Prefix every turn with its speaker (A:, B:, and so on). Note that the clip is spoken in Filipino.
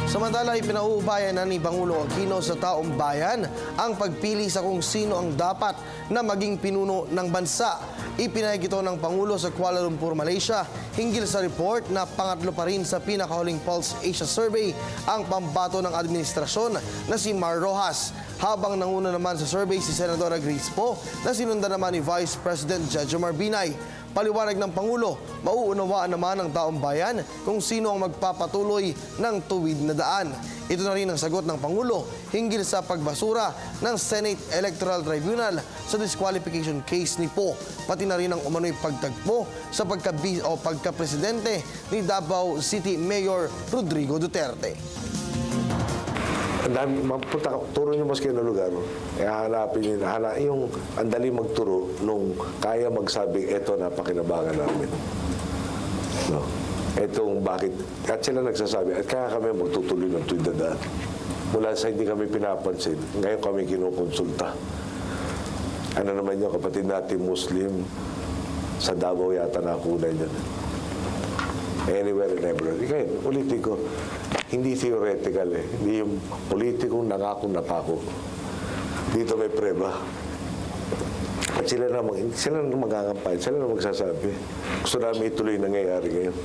A: Samantala, ipinauubayan na ni Pangulong Aquino sa taong bayan ang pagpili sa kung sino ang dapat na maging pinuno ng bansa. Ipinahig ito ng Pangulo sa Kuala Lumpur, Malaysia, hinggil sa report na pangatlo pa rin sa pinakahuling Pulse Asia Survey ang pambato ng administrasyon na si Mar Rojas. Habang nanguna naman sa survey si Senadora Grace Poe na sinundan naman ni Vice President Jejomar Binay. Paliwanag ng Pangulo, mauunawaan naman ng taong bayan kung sino ang magpapatuloy ng tuwid na daan. Ito na rin ang sagot ng Pangulo hinggil sa pagbasura ng Senate Electoral Tribunal sa disqualification case ni Poe, pati na rin ang umano'y pagtagpo sa pagkapresidente ni Davao City Mayor Rodrigo Duterte.
B: Ang dami, magpunta, turo nyo mas kayo na lugar. Hanapin nyo, yung ang dali magturo nung kaya magsabing, eto napakinabangan namin. No? Etong bakit, at sila nagsasabi, at kaya kami magtutuloy ng tuwid na daan. Mula sa hindi kami pinapansin, ngayon kami kinukonsulta. Ano naman yung kapatid natin Muslim, sa Davao yata nakunan yun. Anywhere and everywhere. Ngayon, ulitin ko, hindi theoretical eh. Hindi yung politikong nangako na pako. Dito may preba. At sila na mag-aangampay, sila na magsasabi. Gusto namin ituloy nangyayari ngayon.